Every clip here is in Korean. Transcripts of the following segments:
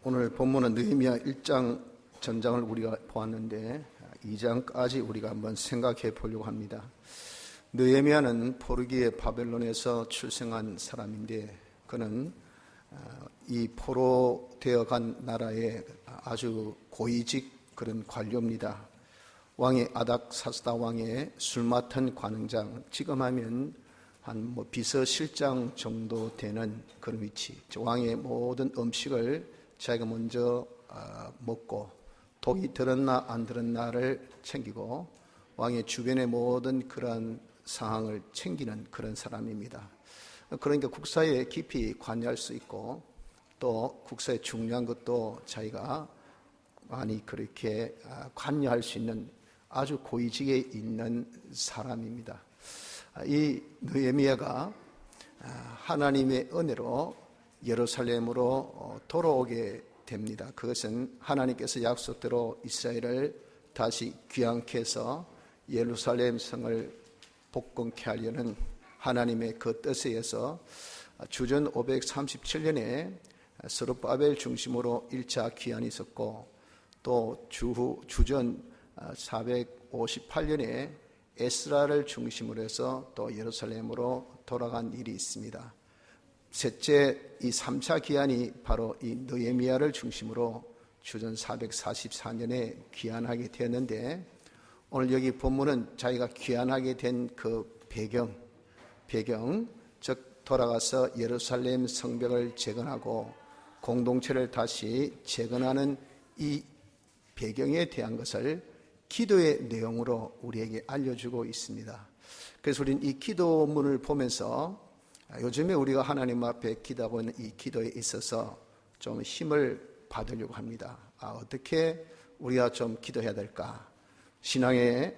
오늘 본문은 느헤미야 1장 전장을 우리가 보았는데 2장까지 우리가 한번 생각해 보려고 합니다. 느헤미야는 포르기의 바벨론에서 출생한 사람인데 그는 이 포로되어 간 나라의 아주 고위직 그런 관료입니다. 왕의 아닥사스다 왕의 술 맡은 관응장, 지금 하면 한 비서실장 정도 되는 그런 위치. 왕의 모든 음식을 자기가 먼저 먹고 독이 들었나 안 들었나를 챙기고 왕의 주변의 모든 그런 상황을 챙기는 그런 사람입니다. 그러니까 국사에 깊이 관여할 수 있고 또 국사에 중요한 것도 자기가 많이 그렇게 관여할 수 있는 아주 고위직에 있는 사람입니다. 이 느헤미야가 하나님의 은혜로 예루살렘으로 돌아오게 됩니다. 그것은 하나님께서 약속대로 이스라엘을 다시 귀환케 해서 예루살렘 성을 복건케 하려는 하나님의 그 뜻에 의해서 주전 537년에 스룹바벨 중심으로 1차 귀환이 있었고 또 주전 458년에 에스라를 중심으로 해서 또 예루살렘으로 돌아간 일이 있습니다. 셋째 이 3차 귀환이 바로 이 느헤미야를 중심으로 주전 444년에 귀환하게 되었는데 오늘 여기 본문은 자기가 귀환하게 된 그 배경 즉 돌아가서 예루살렘 성벽을 재건하고 공동체를 다시 재건하는 이 배경에 대한 것을 기도의 내용으로 우리에게 알려주고 있습니다. 그래서 우리는 이 기도문을 보면서 요즘에 우리가 하나님 앞에 기도하고 있는 이 기도에 있어서 좀 힘을 받으려고 합니다. 어떻게 우리가 좀 기도해야 될까? 신앙에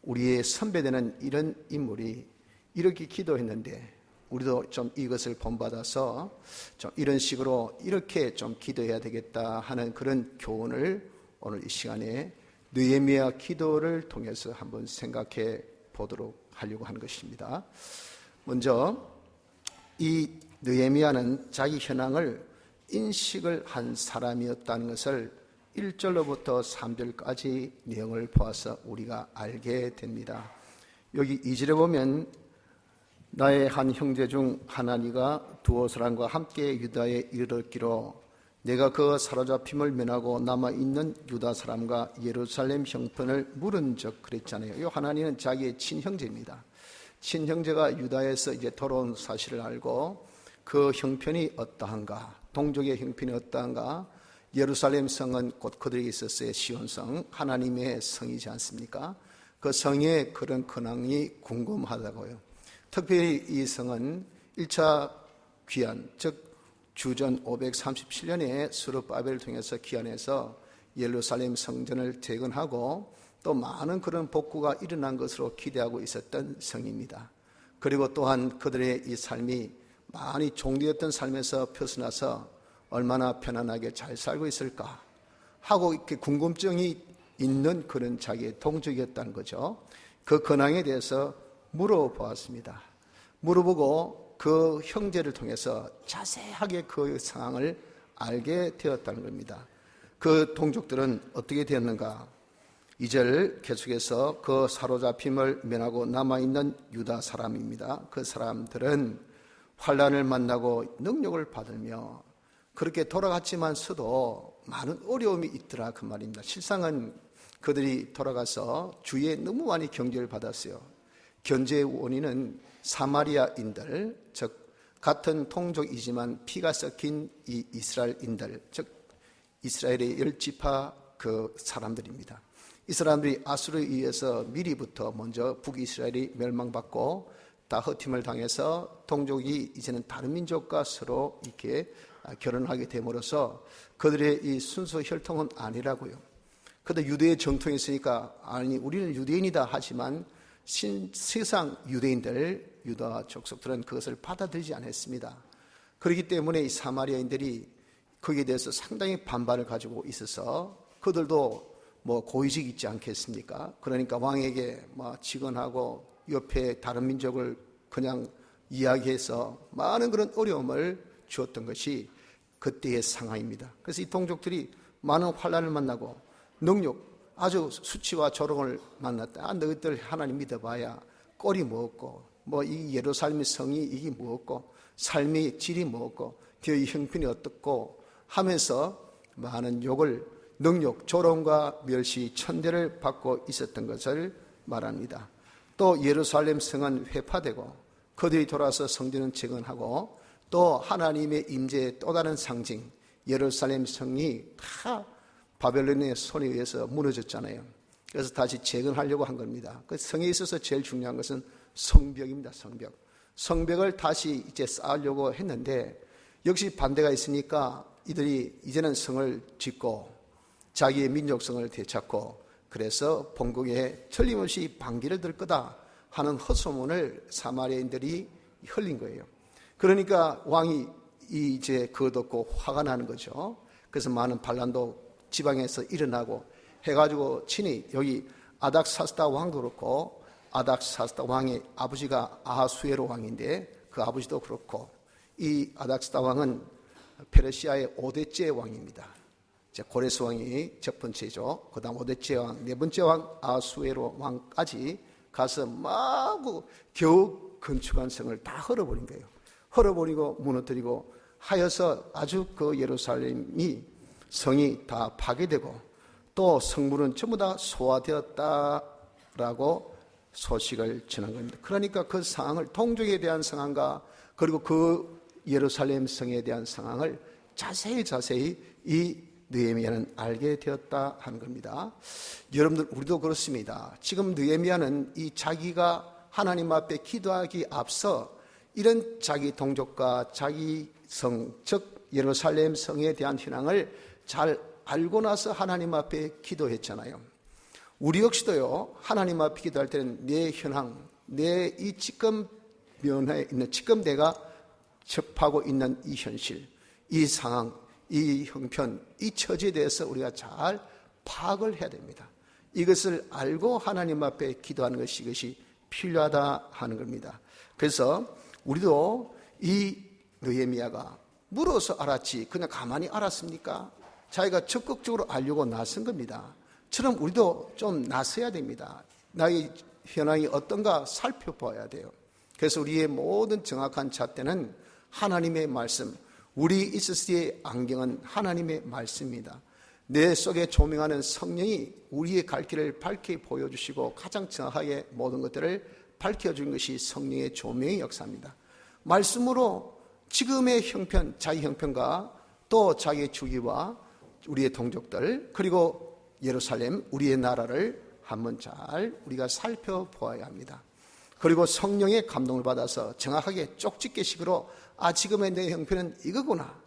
우리의 선배되는 이런 인물이 이렇게 기도했는데 우리도 좀 이것을 본받아서 좀 이런 식으로 이렇게 좀 기도해야 되겠다 하는 그런 교훈을 오늘 이 시간에 느헤미야 기도를 통해서 한번 생각해 보도록 하려고 하는 것입니다. 먼저 이 느헤미야는 자기 현황을 인식을 한 사람이었다는 것을 1절로부터 3절까지 내용을 보아서 우리가 알게 됩니다. 여기 2절에 보면 나의 한 형제 중 하나니가 두어 사람과 함께 유다에 이르렀기로 내가 그 사로잡힘을 면하고 남아있는 유다 사람과 예루살렘 형편을 물은즉 그랬잖아요. 이 하나니는 자기의 친형제입니다. 친형제가 유다에서 이제 돌아온 사실을 알고 그 형편이 어떠한가, 동족의 형편이 어떠한가. 예루살렘 성은 곧 그들에게 있었어요. 시온성, 하나님의 성이지 않습니까? 그 성의 그런 근황이 궁금하다고요. 특별히 이 성은 1차 귀환, 즉 주전 537년에 스룹바벨을 통해서 귀환해서 예루살렘 성전을 재건하고 또 많은 그런 복구가 일어난 것으로 기대하고 있었던 성입니다. 그리고 또한 그들의 이 삶이 많이 종되었던 삶에서 벗어나서 얼마나 편안하게 잘 살고 있을까 하고 이렇게 궁금증이 있는 그런 자기의 동족이었다는 거죠. 그 근황에 대해서 물어보았습니다. 물어보고 그 형제를 통해서 자세하게 그 상황을 알게 되었다는 겁니다. 그 동족들은 어떻게 되었는가? 2절 계속해서 그 사로잡힘을 면하고 남아있는 유다 사람입니다. 그 사람들은 환난을 만나고 능력을 받으며 그렇게 돌아갔지만서도 많은 어려움이 있더라 그 말입니다. 실상은 그들이 돌아가서 주위에 너무 많이 경계를 받았어요. 견제의 원인은 사마리아인들, 즉 같은 통족이지만 피가 섞인 이 이스라엘인들, 즉 이스라엘의 10지파 그 사람들입니다. 이 사람들이 아수르에 의해서 미리부터 먼저 북이스라엘이 멸망받고 다 흩임을 당해서 동족이 이제는 다른 민족과 서로 이렇게 결혼하게 됨으로써 그들의 이 순수 혈통은 아니라고요. 그런데 유대의 정통이 있으니까 아니 우리는 유대인이다 하지만 세상 유대인들, 유다 족속들은 그것을 받아들이지 않았습니다. 그렇기 때문에 이 사마리아인들이 거기에 대해서 상당히 반발을 가지고 있어서 그들도 고위직이 있지 않겠습니까? 그러니까 왕에게 직언하고 옆에 다른 민족을 그냥 이야기해서 많은 그런 어려움을 주었던 것이 그때의 상황입니다. 그래서 이 동족들이 많은 환난을 만나고 능욕, 아주 수치와 조롱을 만났다. 너희들 하나님 믿어봐야 꼴이 뭐없고 뭐 이 예루살렘 성이 이게 뭐없고 삶의 질이 뭐없고 교회 형편이 어떻고 하면서 많은 욕을 능욕, 조롱과 멸시, 천대를 받고 있었던 것을 말합니다. 또 예루살렘 성은 회파되고 그들이 돌아서 성전은 재건하고 또 하나님의 임재의 또 다른 상징 예루살렘 성이 다 바벨론의 손에 의해서 무너졌잖아요. 그래서 다시 재건하려고 한 겁니다. 그 성에 있어서 제일 중요한 것은 성벽입니다. 성벽. 성벽을 다시 이제 쌓으려고 했는데 역시 반대가 있으니까 이들이 이제는 성을 짓고 자기의 민족성을 되찾고 그래서 본국에 틀림없이 반기를 들 거다 하는 헛소문을 사마리아인들이 흘린 거예요. 그러니까 왕이 이제 그것없고 화가 나는 거죠. 그래서 많은 반란도 지방에서 일어나고 해가지고 친히 여기 아닥사스다 왕도 그렇고 아닥사스다 왕의 아버지가 아하수에로 왕인데 그 아버지도 그렇고 이 아닥사스다 왕은 페르시아의 5대째 왕입니다. 고레스 왕이 첫 번째죠. 그 다음 5대째 왕, 네 번째 왕 아하수에로 왕까지 가서 마구 겨우 건축한 성을 다 헐어버린 거예요. 헐어버리고 무너뜨리고 하여서 아주 그 예루살렘이 성이 다 파괴되고 또 성문은 전부 다 소화되었다라고 소식을 전한 겁니다. 그러니까 그 상황을 동족에 대한 상황과 그리고 그 예루살렘 성에 대한 상황을 자세히 이 느헤미야는 알게 되었다 하는 겁니다. 여러분들 우리도 그렇습니다. 지금 느헤미야는 이 자기가 하나님 앞에 기도하기 앞서 이런 자기 동족과 자기 성, 즉 예루살렘 성에 대한 신앙을 잘 알고 나서 하나님 앞에 기도했잖아요. 우리 역시도요, 하나님 앞에 기도할 때는 내 현황, 내 이 지금 면에 있는, 지금 내가 접하고 있는 이 현실, 이 상황, 이 형편, 이 처지에 대해서 우리가 잘 파악을 해야 됩니다. 이것을 알고 하나님 앞에 기도하는 것이 이것이 필요하다 하는 겁니다. 그래서 우리도 이 느헤미야가 물어서 알았지 그냥 가만히 알았습니까? 자기가 적극적으로 알려고 나선 겁니다. 처럼 우리도 좀 나서야 됩니다. 나의 현황이 어떤가 살펴봐야 돼요. 그래서 우리의 모든 정확한 잣대는 하나님의 말씀, 우리 있을 안경은 하나님의 말씀입니다. 내 속에 조명하는 성령이 우리의 갈 길을 밝게 보여주시고 가장 정확하게 모든 것들을 밝혀주는 것이 성령의 조명의 역사입니다. 말씀으로 지금의 형편, 자기 형편과 또 자기의 주기와 우리의 동족들 그리고 예루살렘, 우리의 나라를 한번 잘 우리가 살펴보아야 합니다. 그리고 성령의 감동을 받아서 정확하게 쪽집게식으로 지금의 내 형편은 이거구나.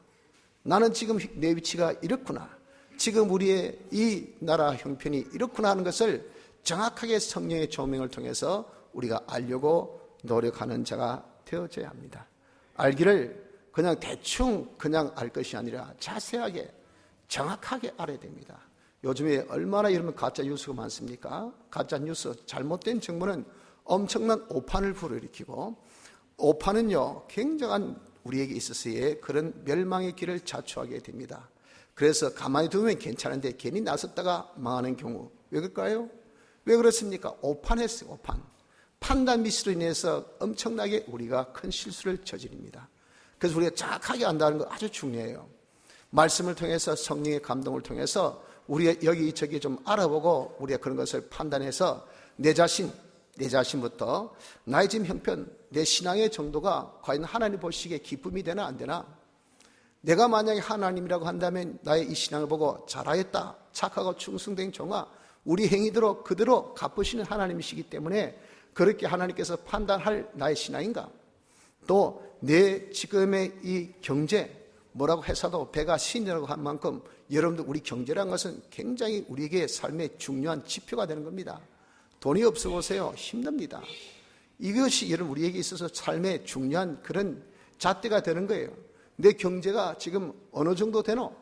나는 지금 내 위치가 이렇구나. 지금 우리의 이 나라 형편이 이렇구나 하는 것을 정확하게 성령의 조명을 통해서 우리가 알려고 노력하는 자가 되어져야 합니다. 알기를 그냥 대충 그냥 알 것이 아니라 자세하게 정확하게 알아야 됩니다. 요즘에 얼마나 여러분 가짜 뉴스가 많습니까? 가짜 뉴스, 잘못된 정보는 엄청난 오판을 불러일으키고 오판은요 굉장한 우리에게 있어서의 그런 멸망의 길을 자초하게 됩니다. 그래서 가만히 두면 괜찮은데 괜히 나섰다가 망하는 경우 왜 그럴까요? 왜 그렇습니까? 오판했어요. 오판. 판단 미스로 인해서 엄청나게 우리가 큰 실수를 저지릅니다. 그래서 우리가 정확하게 안다는 거 아주 중요해요. 말씀을 통해서 성령의 감동을 통해서 우리가 여기저기 좀 알아보고 우리가 그런 것을 판단해서 내 자신부터 나의 지금 형편, 내 신앙의 정도가 과연 하나님 보시기에 기쁨이 되나 안 되나? 내가 만약에 하나님이라고 한다면 나의 이 신앙을 보고 잘하였다, 착하고 충성된 종아, 우리 행위대로 그대로 갚으시는 하나님이시기 때문에 그렇게 하나님께서 판단할 나의 신앙인가? 또 내 지금의 이 경제, 뭐라고 해서도 배가 신이라고 한 만큼 여러분들 우리 경제라는 것은 굉장히 우리에게 삶의 중요한 지표가 되는 겁니다. 돈이 없어 보세요. 힘듭니다. 이것이 여러분 우리에게 있어서 삶의 중요한 그런 잣대가 되는 거예요. 내 경제가 지금 어느 정도 되노?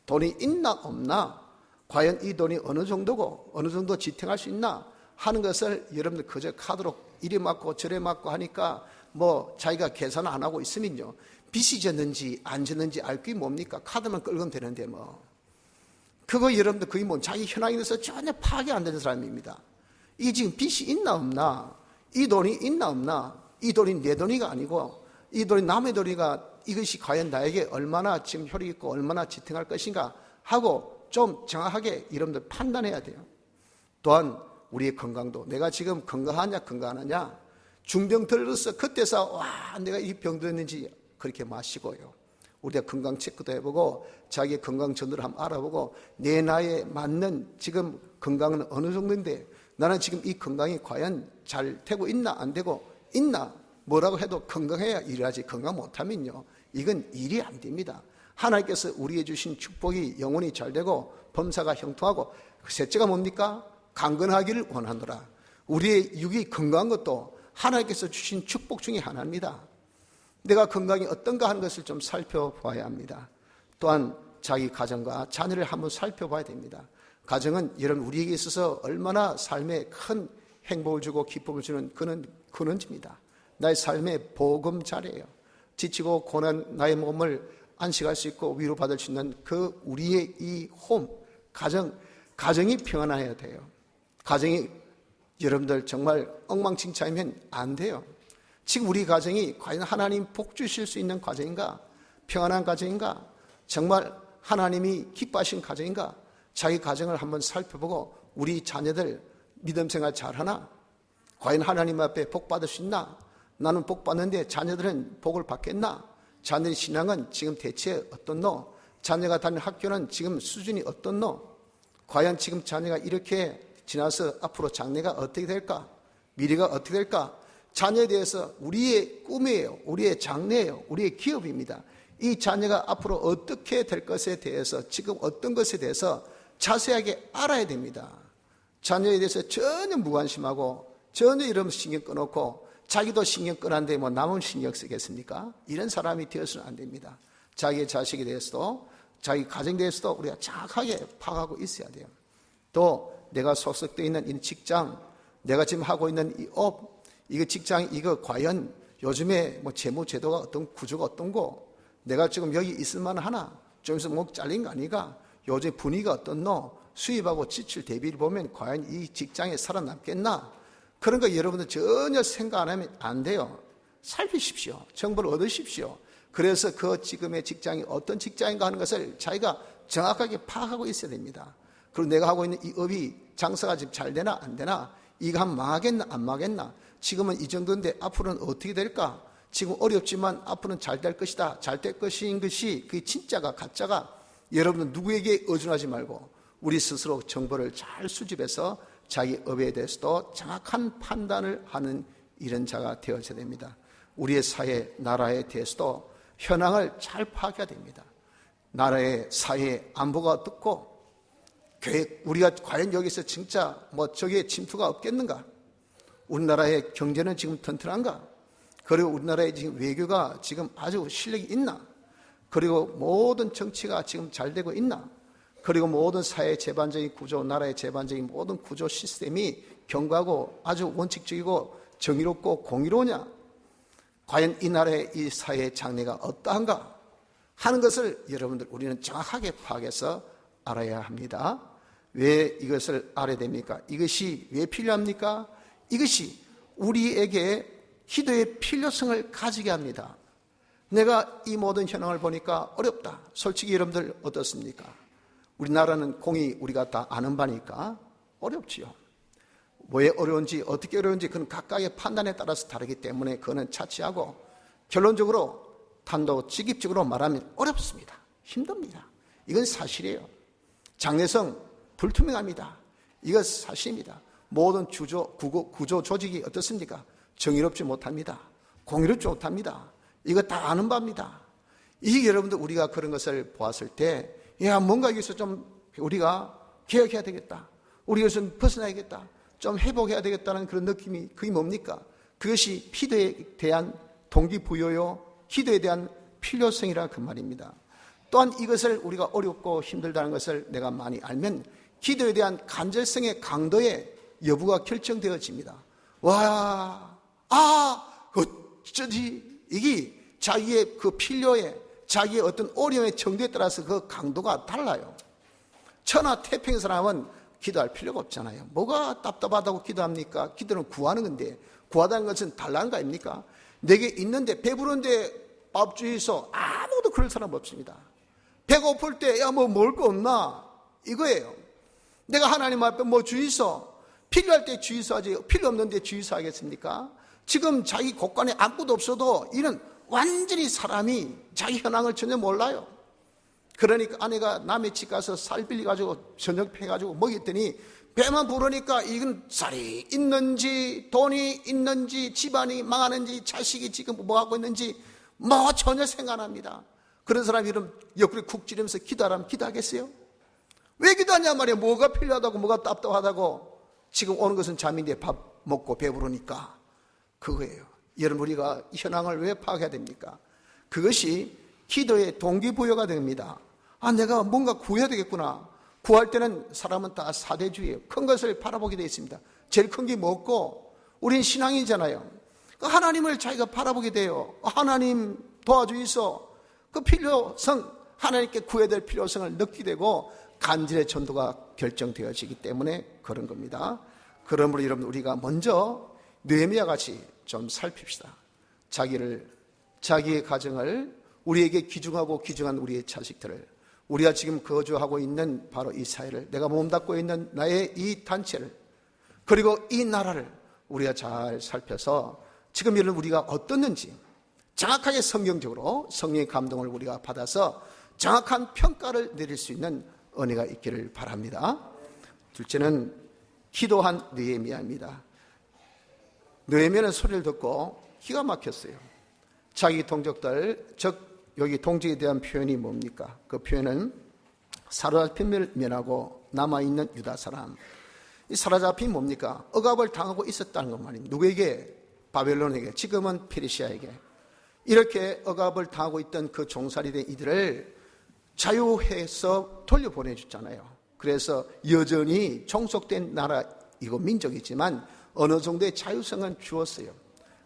돈이 있나 없나? 과연 이 돈이 어느 정도고 어느 정도 지탱할 수 있나? 하는 것을 여러분들 그저 카드로 이리 맞고 저리 맞고 하니까 뭐 자기가 계산 안 하고 있으면요 빚이 졌는지 안 졌는지 알 게 뭡니까? 카드만 끌면 되는데 뭐. 그거 여러분들 거의 뭐 자기 현황에 대해서 전혀 파악이 안 되는 사람입니다. 이게 지금 빚이 있나 없나, 이 돈이 있나 없나, 이 돈이 내 돈이가 아니고 이 돈이 남의 돈이가 이것이 과연 나에게 얼마나 지금 효력이 있고 얼마나 지탱할 것인가 하고 좀 정확하게 여러분들 판단해야 돼요. 또한 우리의 건강도, 내가 지금 건강하냐 건강하냐, 중병 들어서 그때서 와 내가 이 병 들었는지 그렇게 마시고요. 우리가 건강 체크도 해보고 자기의 건강 전도를 한번 알아보고 내 나이에 맞는 지금 건강은 어느 정도인데 나는 지금 이 건강이 과연 잘 되고 있나 안 되고 있나, 뭐라고 해도 건강해야 일하지 건강 못하면요 이건 일이 안 됩니다. 하나님께서 우리에게 주신 축복이 영혼이 잘 되고 범사가 형통하고 셋째가 뭡니까? 강건하기를 원하노라. 우리의 육이 건강한 것도 하나님께서 주신 축복 중에 하나입니다. 내가 건강이 어떤가 하는 것을 좀 살펴봐야 합니다. 또한 자기 가정과 자녀를 한번 살펴봐야 됩니다. 가정은 여러분 우리에게 있어서 얼마나 삶에 큰 행복을 주고 기쁨을 주는 근원지입니다. 나의 삶의 보금자리예요. 지치고 고난 나의 몸을 안식할 수 있고 위로받을 수 있는 그 우리의 이 홈, 가정이 평안해야 돼요. 가정이 여러분들 정말 엉망진창이면 안 돼요. 지금 우리 가정이 과연 하나님 복 주실 수 있는 가정인가? 평안한 가정인가? 정말 하나님이 기뻐하신 가정인가? 자기 가정을 한번 살펴보고 우리 자녀들 믿음 생활 잘하나? 과연 하나님 앞에 복 받을 수 있나? 나는 복 받는데 자녀들은 복을 받겠나? 자녀의 신앙은 지금 대체 어떻노? 자녀가 다니는 학교는 지금 수준이 어떻노? 과연 지금 자녀가 이렇게 지나서 앞으로 장래가 어떻게 될까? 미래가 어떻게 될까? 자녀에 대해서 우리의 꿈이에요. 우리의 장래예요. 우리의 기업입니다. 이 자녀가 앞으로 어떻게 될 것에 대해서 지금 어떤 것에 대해서 자세하게 알아야 됩니다. 자녀에 대해서 전혀 무관심하고 전혀 이러면 신경 꺼놓고 자기도 신경 끄는데 뭐 남은 신경 쓰겠습니까? 이런 사람이 되어서는 안 됩니다. 자기의 자식에 대해서도 자기 가정에 대해서도 우리가 정확하게 파악하고 있어야 돼요. 또 내가 소속되어 있는 이 직장, 내가 지금 하고 있는 이 업, 이거 직장, 이거 과연 요즘에 뭐 재무 제도가 어떤 구조가 어떤고, 내가 지금 여기 있을 만하나, 좀 있으면 목 잘린 거 아니가, 요즘 분위기가 어떻노, 수입하고 지출 대비를 보면 과연 이 직장에 살아남겠나, 그런 거 여러분들 전혀 생각 안 하면 안 돼요. 살피십시오. 정보를 얻으십시오. 그래서 그 지금의 직장이 어떤 직장인가 하는 것을 자기가 정확하게 파악하고 있어야 됩니다. 그리고 내가 하고 있는 이 업이 장사가 지금 잘 되나 안 되나, 이거 하면 망하겠나 안 망하겠나, 지금은 이 정도인데 앞으로는 어떻게 될까, 지금 어렵지만 앞으로는 잘 될 것이다, 잘 될 것인 것이 그게 진짜가 가짜가, 여러분은 누구에게 의존하지 말고 우리 스스로 정보를 잘 수집해서 자기 업에 대해서도 정확한 판단을 하는 이런 자가 되어져야 됩니다. 우리의 사회, 나라에 대해서도 현황을 잘 파악해야 됩니다. 나라의 사회 안보가 어떻고, 우리가 과연 여기서 진짜 뭐 저기에 침투가 없겠는가? 우리나라의 경제는 지금 튼튼한가? 그리고 우리나라의 지금 외교가 지금 아주 실력이 있나? 그리고 모든 정치가 지금 잘 되고 있나? 그리고 모든 사회의 제반적인 구조, 나라의 제반적인 모든 구조 시스템이 견고하고 아주 원칙적이고 정의롭고 공의로우냐? 과연 이 나라의 이 사회의 장래가 어떠한가? 하는 것을 여러분들 우리는 정확하게 파악해서 알아야 합니다. 왜 이것을 알아야 됩니까? 이것이 왜 필요합니까? 이것이 우리에게 기도의 필요성을 가지게 합니다. 내가 이 모든 현황을 보니까 어렵다. 솔직히 여러분들 어떻습니까? 우리나라는 공이 우리가 다 아는 바니까 어렵지요. 왜 어려운지, 어떻게 어려운지 그건 각각의 판단에 따라서 다르기 때문에 그거는 차치하고, 결론적으로 단도직입적으로 말하면 어렵습니다. 힘듭니다. 이건 사실이에요. 장래성 불투명합니다. 이건 사실입니다. 모든 구조 조직이 어떻습니까? 정의롭지 못합니다. 공의롭지 못합니다. 이거 다 아는 바입니다. 이게 여러분들 우리가 그런 것을 보았을 때, 야, 뭔가 여기서 좀 우리가 개혁해야 되겠다, 우리 여기서 벗어나야겠다, 좀 회복해야 되겠다는 그런 느낌이, 그게 뭡니까? 그것이 기도에 대한 동기부여요, 기도에 대한 필요성이라 그 말입니다. 또한 이것을 우리가 어렵고 힘들다는 것을 내가 많이 알면 기도에 대한 간절성의 강도의 여부가 결정되어집니다. 와, 어쩌지? 이게 자기의 그 필요에, 자기의 어떤 어려움의 정도에 따라서 그 강도가 달라요. 천하 태평 사람은 기도할 필요가 없잖아요. 뭐가 답답하다고 기도합니까? 기도는 구하는 건데, 구하다는 것은 달라는 거 아닙니까? 내게 있는데, 배부른데 밥 주이소. 아무도 그럴 사람 없습니다. 배고플 때, 야, 뭐 먹을 거 없나? 이거예요. 내가 하나님 앞에 뭐 주이소. 필요할 때 주이소 하지, 필요 없는데 주이소 하겠습니까? 지금 자기 곳간에 아무것도 없어도 이는 완전히 사람이 자기 현황을 전혀 몰라요. 그러니까 아내가 남의 집 가서 쌀 빌려가지고 저녁 패가지고 먹였더니 배만 부르니까 이건 쌀이 있는지 돈이 있는지 집안이 망하는지 자식이 지금 뭐 하고 있는지 뭐 전혀 생각 안 합니다. 그런 사람이 이런 옆구리 쿡 찌르면서 기도하라면 기도하겠어요? 왜 기도하냐 말이에요. 뭐가 필요하다고 뭐가 답답하다고. 지금 오는 것은 잠인데 밥 먹고 배부르니까 그거예요. 여러분 우리가 현황을 왜 파악해야 됩니까? 그것이 기도의 동기부여가 됩니다. 아, 내가 뭔가 구해야 되겠구나. 구할 때는 사람은 다 사대주의예요. 큰 것을 바라보게 되어 있습니다. 제일 큰 게 뭐고? 우린 신앙이잖아요. 하나님을 자기가 바라보게 돼요. 하나님 도와주이소. 그 필요성, 하나님께 구해야 될 필요성을 느끼게 되고 간절의 전도가 결정되어지기 때문에 그런 겁니다. 그러므로 여러분 우리가 먼저 느헤미야 같이 좀 살핍시다. 자기의 가정을, 우리에게 귀중하고 귀중한 우리의 자식들을, 우리가 지금 거주하고 있는 바로 이 사회를, 내가 몸담고 있는 나의 이 단체를, 그리고 이 나라를 우리가 잘 살펴서 지금 여러분 우리가 어떻는지 정확하게 성경적으로 성령의 감동을 우리가 받아서 정확한 평가를 내릴 수 있는 은혜가 있기를 바랍니다. 둘째는 기도한 느헤미야입니다. 느헤미야는 소리를 듣고 기가 막혔어요. 자기 동족들, 즉 여기 동족에 대한 표현이 뭡니까? 그 표현은 사로잡힘을 면하고 남아있는 유다 사람. 이 사로잡힘이 뭡니까? 억압을 당하고 있었다는 것 말입니다. 누구에게? 바벨론에게, 지금은 페르시아에게. 이렇게 억압을 당하고 있던 그 종살이 된 이들을 자유해서 돌려보내줬잖아요. 그래서 여전히 종속된 나라이고 민족이지만 어느 정도의 자유성은 주었어요.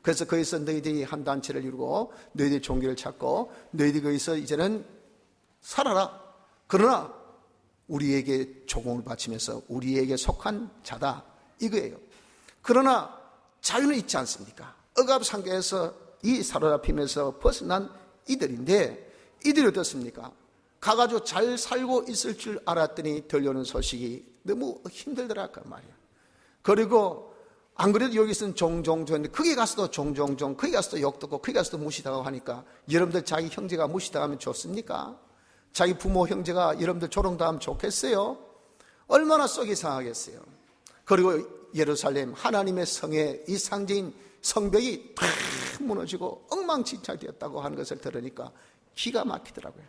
그래서 거기서 너희들이 한 단체를 이루고 너희들이 종교를 찾고 너희들이 거기서 이제는 살아라. 그러나 우리에게 조공을 바치면서 우리에게 속한 자다. 이거예요. 그러나 자유는 있지 않습니까? 억압 상태에서 이 사로잡힘에서 벗어난 이들인데 이들이 어떻습니까? 가가지고 잘 살고 있을 줄 알았더니 들려오는 소식이 너무 힘들더라 그 말이야. 그리고 안 그래도 여기서는 종종 거기 가서도 종종 거기 가서도 욕 듣고 거기 가서도 무시당하고 하니까 여러분들 자기 형제가 무시당하면 좋습니까? 자기 부모 형제가 여러분들 조롱당하면 좋겠어요? 얼마나 속이 상하겠어요? 그리고 예루살렘 하나님의 성의 이 상징인 성벽이 다 무너지고 엉망진창되었다고 하는 것을 들으니까 기가 막히더라고요.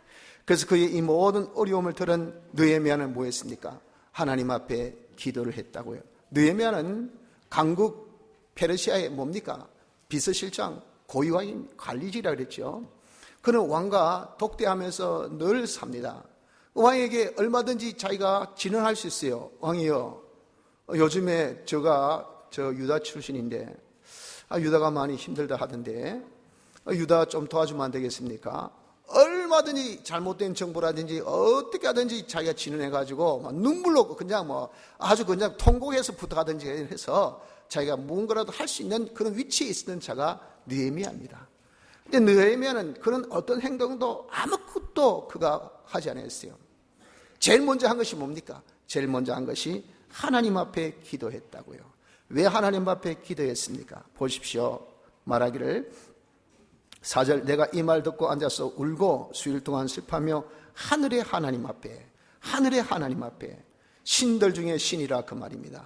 그래서 그의 이 모든 어려움을 들은 느헤미야는 뭐 했습니까? 하나님 앞에 기도를 했다고요. 느헤미야는 강국 페르시아의 뭡니까? 비서실장, 고위와인 관리직이라 그랬죠. 그는 왕과 독대하면서 늘 삽니다. 왕에게 얼마든지 자기가 진언할 수 있어요. 왕이요, 요즘에 저 유다 출신인데 유다가 많이 힘들다 하던데 유다 좀 도와주면 안 되겠습니까? 얼마든지 잘못된 정보라든지 어떻게 하든지 자기가 진언해가지고 눈물로 그냥 아주 그냥 통곡해서 부탁하든지 해서 자기가 무언가라도 할 수 있는 그런 위치에 있었던 자가 느헤미야입니다. 근데 느헤미야는 그런 어떤 행동도 아무것도 그가 하지 않았어요. 제일 먼저 한 것이 뭡니까? 제일 먼저 한 것이 하나님 앞에 기도했다고요. 왜 하나님 앞에 기도했습니까? 보십시오. 말하기를 4절 내가 이 말 듣고 앉아서 울고 수일 동안 슬퍼하며 하늘의 하나님 앞에 신들 중에 신이라 그 말입니다.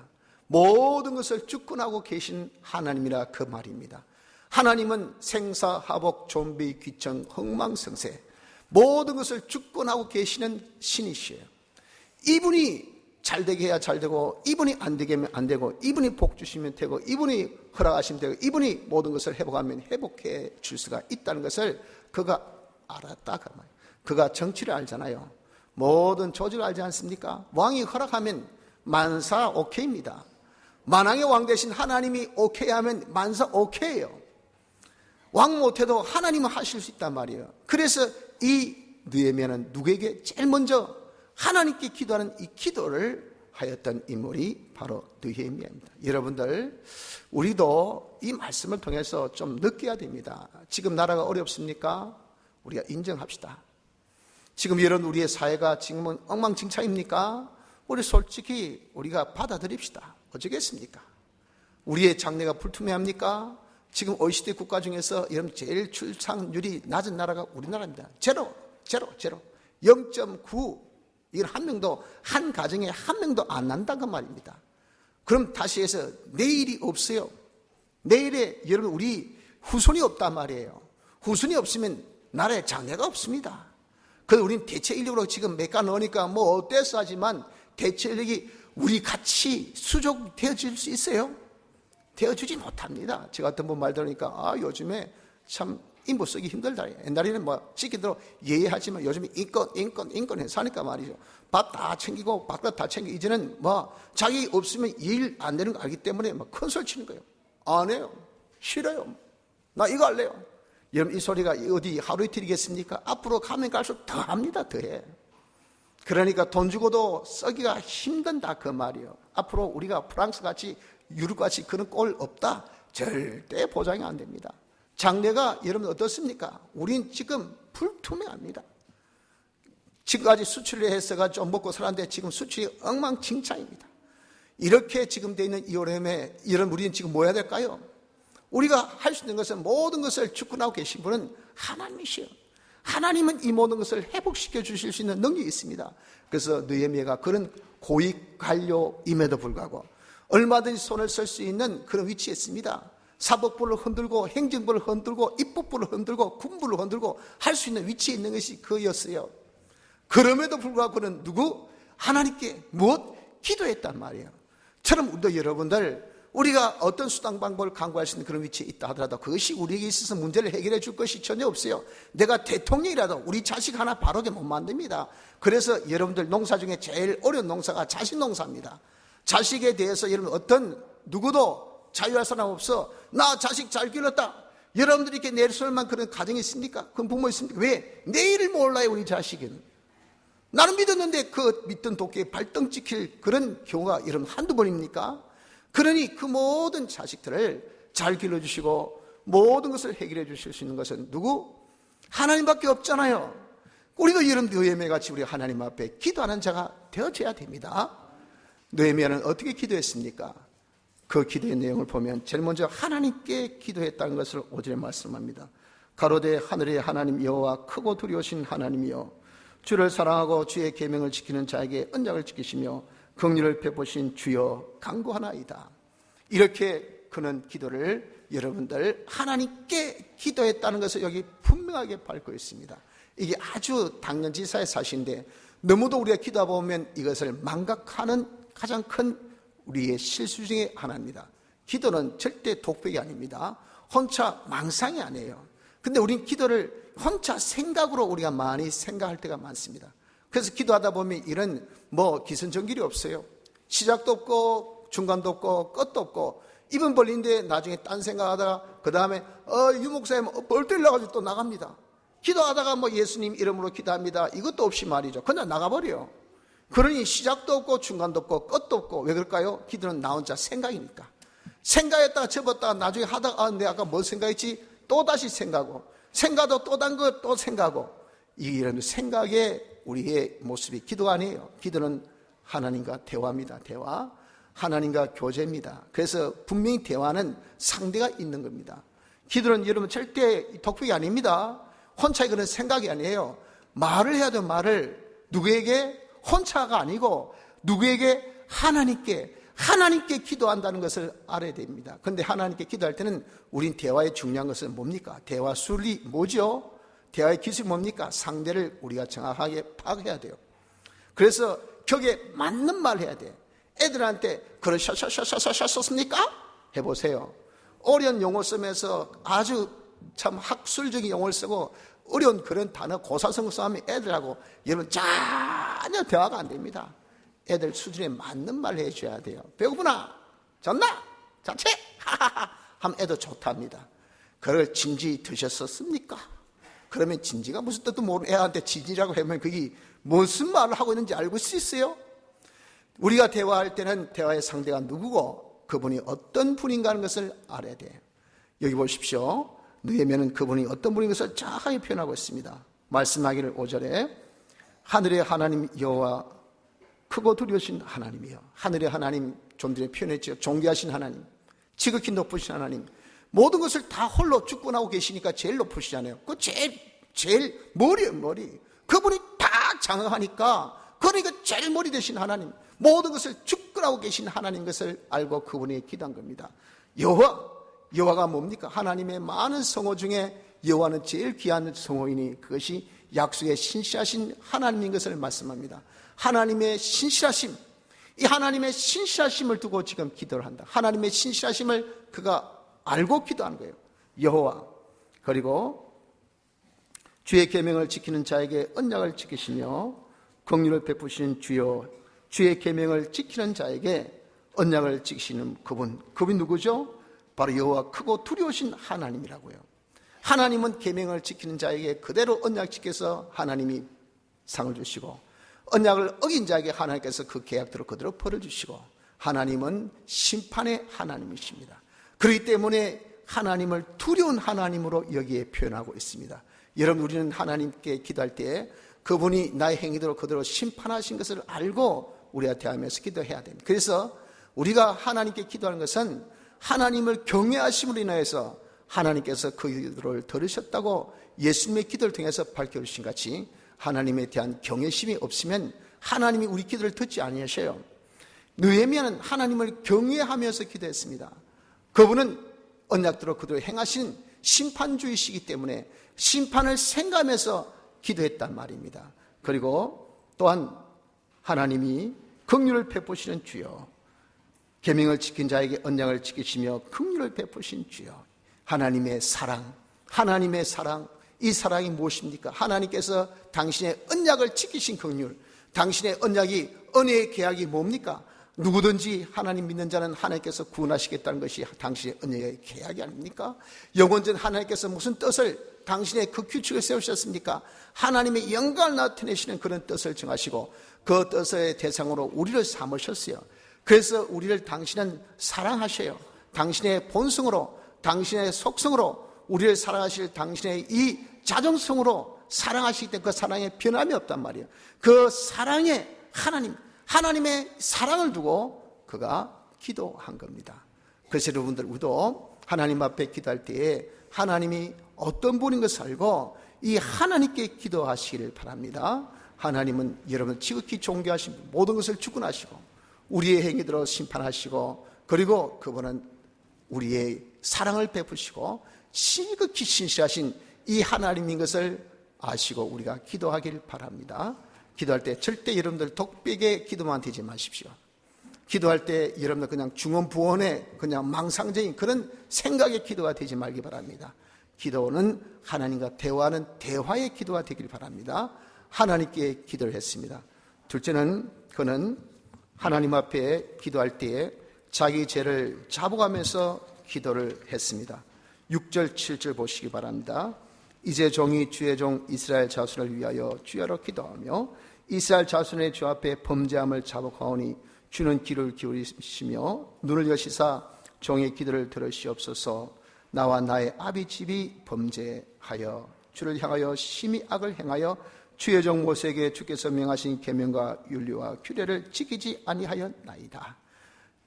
모든 것을 주권하고 계신 하나님이라 그 말입니다. 하나님은 생사하복 존비 귀청 흥망성쇠 모든 것을 주권하고 계시는 신이시에요. 이분이 잘 되게 해야 잘 되고 이분이 안 되게 하면 안 되고 이분이 복 주시면 되고 이분이 허락하시면 되고 이분이 모든 것을 회복하면 회복해 줄 수가 있다는 것을 그가 알았다 그 말이에요. 그가 정치를 알잖아요. 모든 조직을 알지 않습니까? 왕이 허락하면 만사 오케이입니다. 만왕의 왕 대신 하나님이 오케이 하면 만사 오케이예요. 왕 못해도 하나님은 하실 수 있단 말이에요. 그래서 이 느헤미야는 누구에게 제일 먼저 하나님께 기도하는 이 기도를 하였던 인물이 바로 느헤미야입니다. 여러분들, 우리도 이 말씀을 통해서 좀 느껴야 됩니다. 지금 나라가 어렵습니까? 우리가 인정합시다. 지금 이런 우리의 사회가 지금은 엉망진창입니까? 우리 솔직히 우리가 받아들입시다. 어쩌겠습니까? 우리의 장래가 불투명합니까? 지금 OECD 국가 중에서 여러분 제일 출산율이 낮은 나라가 우리나라입니다. 제로. 0.9. 이건 한 명도, 한 가정에 한 명도 안 난다는 말입니다. 그럼 다시 해서 내일이 없어요. 내일에 여러분 우리 후손이 없단 말이에요. 후손이 없으면 나라에 장래가 없습니다. 그래서 우리는 대체 인력으로 지금 몇가 넣으니까 뭐 어때서 하지만 대체 인력이 우리 같이 수족되어질 수 있어요? 되어주지 못합니다. 제가 어떤 분 말 들으니까 요즘에 참 인부 쓰기 힘들다. 옛날에는 뭐 시키대로 예의하지만 요즘에 인권 해서 하니까 말이죠. 밥 다 챙기고 밥값 다 챙기고 이제는 뭐 자기 없으면 일 안 되는 거 알기 때문에 막 큰 소리 치는 거예요. 안 해요. 싫어요. 나 이거 할래요. 여러분 이 소리가 어디 하루 이틀이겠습니까? 앞으로 가면 갈수록 더 합니다. 더 해. 그러니까 돈 주고도 쓰기가 힘든다 그 말이에요. 앞으로 우리가 프랑스같이 유럽같이 그런 꼴 없다. 절대 보장이 안 됩니다. 장래가 여러분 어떻습니까? 우린 지금 불투명합니다. 지금까지 수출을 해서가 좀 먹고 살았는데 지금 수출이 엉망진창입니다. 이렇게 지금 돼 있는 이 어려움에 여러분 우리는 지금 뭐 해야 될까요? 우리가 할 수 있는 것은 모든 것을 주권하고 계신 분은 하나님이시요. 하나님은 이 모든 것을 회복시켜 주실 수 있는 능력이 있습니다. 그래서 느헤미야가 그런 고위 관료임에도 불구하고 얼마든지 손을 쓸 수 있는 그런 위치에 있습니다. 사법부를 흔들고 행정부를 흔들고 입법부를 흔들고 군부를 흔들고 할 수 있는 위치에 있는 것이 그였어요. 그럼에도 불구하고 그는 누구? 하나님께 무엇? 기도했단 말이에요. 처럼 우리도 여러분들 우리가 어떤 수단 방법을 강구할 수 있는 그런 위치에 있다 하더라도 그것이 우리에게 있어서 문제를 해결해 줄 것이 전혀 없어요. 내가 대통령이라도 우리 자식 하나 바르게 못 만듭니다. 그래서 여러분들 농사 중에 제일 어려운 농사가 자식 농사입니다. 자식에 대해서 여러분 어떤 누구도 자유할 사람 없어. 나 자식 잘 길렀다. 여러분들이 이렇게 내설만 그런 가정이 있습니까? 그런 부모 있습니까? 왜? 내일을 몰라요 우리 자식은. 나는 믿었는데 그 믿던 도끼에 발등 찍힐 그런 경우가 여러분 한두 번입니까? 그러니 그 모든 자식들을 잘 길러주시고 모든 것을 해결해 주실 수 있는 것은 누구? 하나님밖에 없잖아요. 우리도 이런 느헤미야 같이 우리 하나님 앞에 기도하는 자가 되어져야 됩니다. 느헤미야는 어떻게 기도했습니까? 그 기도의 내용을 보면 제일 먼저 하나님께 기도했다는 것을 5절에 말씀합니다. 가로되 하늘의 하나님 여호와 크고 두려우신 하나님이여 주를 사랑하고 주의 계명을 지키는 자에게 언약을 지키시며 긍휼을 베푸신 주여 간구하나이다. 이렇게 그는 기도를 여러분들 하나님께 기도했다는 것을 여기 분명하게 밝고 있습니다. 이게 아주 당연지사의 사실인데 너무도 우리가 기도하다 보면 이것을 망각하는 가장 큰 우리의 실수 중에 하나입니다. 기도는 절대 독백이 아닙니다. 혼자 망상이 아니에요. 근데 우린 기도를 혼자 생각으로 우리가 많이 생각할 때가 많습니다. 그래서 기도하다 보면 이런 기선전결이 없어요. 시작도 없고 중간도 없고 끝도 없고 입은 벌린데 나중에 딴 생각하다가 그 다음에 유목사님 벌 때려가지고 또 나갑니다. 기도하다가 예수님 이름으로 기도합니다. 이것도 없이 말이죠. 그냥 나가버려요. 그러니 시작도 없고 중간도 없고 끝도 없고. 왜 그럴까요? 기도는 나 혼자 생각이니까. 생각했다가 접었다가 나중에 하다가 내가 아까 뭘 생각했지? 또 다시 생각하고 생각도 또 단 거 또 생각하고. 이런 생각에 우리의 모습이 기도가 아니에요. 기도는 하나님과 대화입니다. 대화. 하나님과 교제입니다. 그래서 분명히 대화는 상대가 있는 겁니다. 기도는 여러분 절대 독백이 아닙니다. 혼자 그런 생각이 아니에요. 말을 해야 돼요. 말을. 누구에게? 혼자가 아니고 누구에게? 하나님께 기도한다는 것을 알아야 됩니다. 그런데 하나님께 기도할 때는 우린 대화의 중요한 것은 뭡니까? 대화 술이 뭐죠? 대화의 기술이 뭡니까? 상대를 우리가 정확하게 파악해야 돼요. 그래서 격에 맞는 말 해야 돼. 애들한테 그런 샤샤샤샤샤 썼습니까? 해보세요. 어려운 용어 쓰면서 아주 참 학술적인 용어를 쓰고 어려운 그런 단어 고사성어 쓰면 애들하고 여러분 전혀 대화가 안 됩니다. 애들 수준에 맞는 말을 해줘야 돼요. 배고프나? 졌나? 자체? 하하하 하면 애도 좋답니다. 그걸 진지 드셨었습니까? 그러면 진지가 무슨 뜻도 모르는 애한테 진지라고 하면 그게 무슨 말을 하고 있는지 알고 수 있어요? 우리가 대화할 때는 대화의 상대가 누구고 그분이 어떤 분인가 하는 것을 알아야 돼요. 여기 보십시오. 느헤미야는 그분이 어떤 분인 것을 정확하게 표현하고 있습니다. 말씀하기를 5절에 하늘의 하나님 여호와 크고 두려우신 하나님이요. 하늘의 하나님 좀 전에 표현했죠. 존귀하신 하나님, 지극히 높으신 하나님, 모든 것을 다 홀로 주권하고 계시니까 제일 높으시잖아요. 그 제일 머리예요, 머리. 그분이 다 장악하니까 그러니까 제일 머리 되신 하나님, 모든 것을 주권하고 계신 하나님 것을 알고 그분이 기도한 겁니다. 여호와가 뭡니까? 하나님의 많은 성호 중에 여호와는 제일 귀한 성호이니 그것이 약속의 신실하신 하나님인 것을 말씀합니다. 하나님의 신실하심, 이 하나님의 신실하심을 두고 지금 기도를 한다. 하나님의 신실하심을 그가 알고 기도하는 거예요. 여호와, 그리고 주의 계명을 지키는 자에게 언약을 지키시며 긍휼을 베푸시는 주여, 주의 계명을 지키는 자에게 언약을 지키시는 그분이 누구죠? 바로 여호와 크고 두려우신 하나님이라고요. 하나님은 계명을 지키는 자에게 그대로 언약 지켜서 하나님이 상을 주시고, 언약을 어긴 자에게 하나님께서 그 계약대로 그대로 벌을 주시고, 하나님은 심판의 하나님이십니다. 그렇기 때문에 하나님을 두려운 하나님으로 여기에 표현하고 있습니다. 여러분, 우리는 하나님께 기도할 때 그분이 나의 행위대로 그대로 심판하신 것을 알고 우리가 대하면서 기도해야 됩니다. 그래서 우리가 하나님께 기도하는 것은 하나님을 경외하심으로 인하여서 하나님께서 그 기도를 들으셨다고 예수님의 기도를 통해서 밝혀주신 같이 하나님에 대한 경외심이 없으면 하나님이 우리 기도를 듣지 아니하셔요. 느헤미야는 하나님을 경외하면서 기도했습니다. 그분은 언약대로 그대로 행하신 심판주이시기 때문에 심판을 생각하면서 기도했단 말입니다. 그리고 또한 하나님이 긍휼을 베푸시는 주여, 계명을 지킨 자에게 언약을 지키시며 긍휼을 베푸신 주여. 하나님의 사랑, 이 사랑이 무엇입니까? 하나님께서 당신의 언약을 지키신 긍휼, 당신의 언약이, 은혜의 계약이 뭡니까? 누구든지 하나님 믿는 자는 하나님께서 구원하시겠다는 것이 당신의 언약의 계약이 아닙니까? 영원전 하나님께서 무슨 뜻을, 당신의 그 규칙을 세우셨습니까? 하나님의 영광을 나타내시는 그런 뜻을 정하시고 그 뜻의 대상으로 우리를 삼으셨어요. 그래서 우리를 당신은 사랑하셔요. 당신의 본성으로, 당신의 속성으로 우리를 사랑하실 당신의 이 자정성으로 사랑하시기 때문에 그 사랑에 변함이 없단 말이에요. 그 사랑에 하나님의 사랑을 두고 그가 기도한 겁니다. 그래서 여러분들, 우리도 하나님 앞에 기도할 때에 하나님이 어떤 분인 것을 알고 이 하나님께 기도하시기를 바랍니다. 하나님은 여러분을 지극히 존귀하신 분, 모든 것을 주권하시고 우리의 행위대로 심판하시고, 그리고 그분은 우리의 사랑을 베푸시고 지극히 신실하신 이 하나님인 것을 아시고 우리가 기도하기를 바랍니다. 기도할 때 절대 여러분들 독백의 기도만 되지 마십시오. 기도할 때 여러분들 그냥 중언부언의 그냥 망상적인 그런 생각의 기도가 되지 말기 바랍니다. 기도는 하나님과 대화하는 대화의 기도가 되길 바랍니다. 하나님께 기도를 했습니다. 둘째는 그는 하나님 앞에 기도할 때에 자기 죄를 자복하면서 기도를 했습니다. 6절 7절 보시기 바랍니다. 이제 종이 주의 종 이스라엘 자손을 위하여 주야로 기도하며 이스라엘 자손의 주 앞에 범죄함을 자복하오니 주는 귀를 기울이시며 눈을 여시사 종의 기도를 들으시옵소서. 나와 나의 아비 집이 범죄하여 주를 향하여 심히 악을 행하여 주의 종 모세에게 주께서 명하신 계명과 율례와 규례를 지키지 아니하였나이다.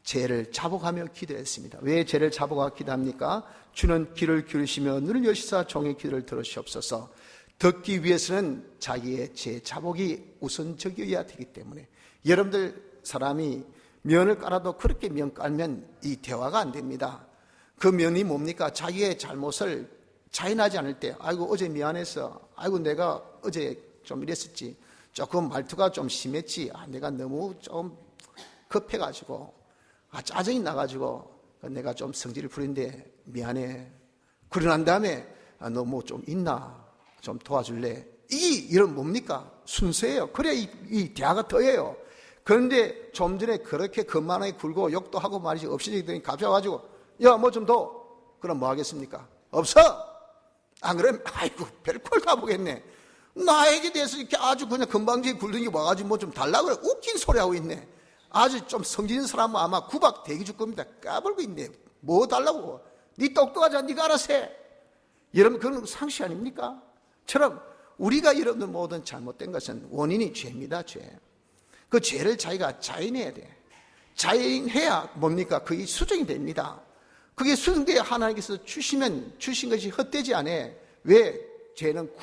죄를 자복하며 기도했습니다. 왜 죄를 자복하고 기도합니까? 주는 귀를 기울이시며 눈을 여시사 종의 기도를 들으시옵소서. 듣기 위해서는 자기의 죄 자복이 우선적이어야 되기 때문에, 여러분들 사람이 면을 깔아도 그렇게 면 깔면 이 대화가 안 됩니다. 그 면이 뭡니까? 자기의 잘못을 자인하지 않을 때, 아이고 어제 미안했어, 아이고 내가 어제 좀 이랬었지, 조금 말투가 좀 심했지, 내가 너무 좀 급해가지고 짜증이 나가지고 내가 좀 성질을 부린데 미안해. 그러고 난 다음에 너 뭐 좀 있나? 좀 도와줄래? 이런 뭡니까? 순서예요. 그래야 이 대화가 더해요. 그런데 좀 전에 그렇게 겉만하게 굴고 욕도 하고 말이지 없어지더니 갑자기 와가지고 야 뭐 좀 더. 그럼 뭐 하겠습니까? 없어. 안 그러면 아이고 별걸 다 보겠네. 나에게 대해서 이렇게 아주 그냥 금방지게 굴더니 와가지고 뭐 좀 달라고 그래. 웃긴 소리 하고 있네. 아주 좀 성질인 사람은 아마 구박 대기 줄 겁니다. 까불고 있네. 뭐 달라고. 네 똑똑하지 않아. 네가 알아서 해. 여러분 그건 상식 아닙니까? 처럼 우리가 여러분들 모든 잘못된 것은 원인이 죄입니다. 죄. 그 죄를 자기가 자인해야 돼. 자인해야 뭡니까? 그게 수정이 됩니다. 그게 수정돼야 하나님께서 주신 것이 헛되지 않아. 왜? 죄는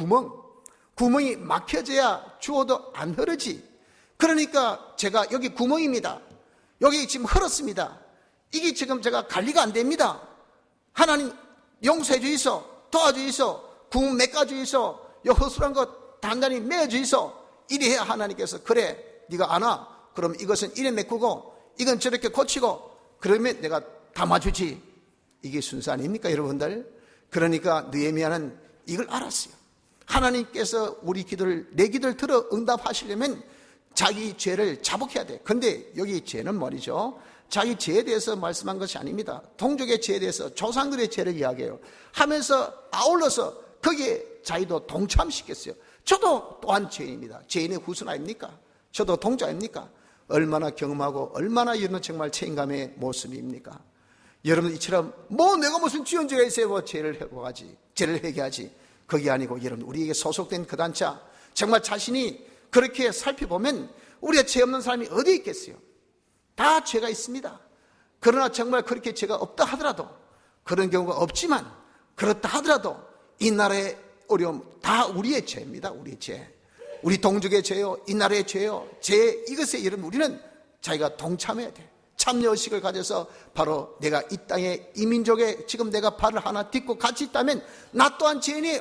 구멍이 막혀져야 주어도 안 흐르지. 그러니까 제가 여기 구멍입니다. 여기 지금 흘렀습니다. 이게 지금 제가 관리가 안 됩니다. 하나님 용서해 주이소. 도와주이소. 구멍 메꿔주이소. 요 허술한 것 단단히 메어주이소. 이래야 하나님께서 그래 네가 안 와. 그럼 이것은 이래 메꾸고 이건 저렇게 고치고 그러면 내가 담아주지. 이게 순서 아닙니까 여러분들? 그러니까 느헤미야는 이걸 알았어요. 하나님께서 우리 기도를 내 기도를 들어 응답하시려면 자기 죄를 자복해야 돼. 근데 여기 죄는 말이죠, 자기 죄에 대해서 말씀한 것이 아닙니다. 동족의 죄에 대해서 조상들의 죄를 이야기해요. 하면서 아울러서 거기에 자기도 동참시켰어요. 저도 또한 죄인입니다. 죄인의 후손 아닙니까? 저도 동자 아닙니까? 얼마나 경험하고 얼마나 이런 정말 책임감의 모습입니까? 여러분 이처럼 뭐 내가 무슨 지은 죄가 있어요? 뭐 죄를 회복하지, 죄를 회개하지. 그게 아니고 여러분 우리에게 소속된 그 단자 정말 자신이 그렇게 살펴보면 우리가 죄 없는 사람이 어디 있겠어요? 다 죄가 있습니다. 그러나 정말 그렇게 죄가 없다 하더라도, 그런 경우가 없지만 그렇다 하더라도 이 나라의 어려움 다 우리의 죄입니다. 우리의 죄. 우리 동족의 죄요, 이 나라의 죄요, 죄 이것에 여러분 우리는 자기가 동참해야 돼. 참여의식을 가져서 바로 내가 이 땅에 이 민족에 지금 내가 발을 하나 딛고 같이 있다면 나 또한 죄인이에요.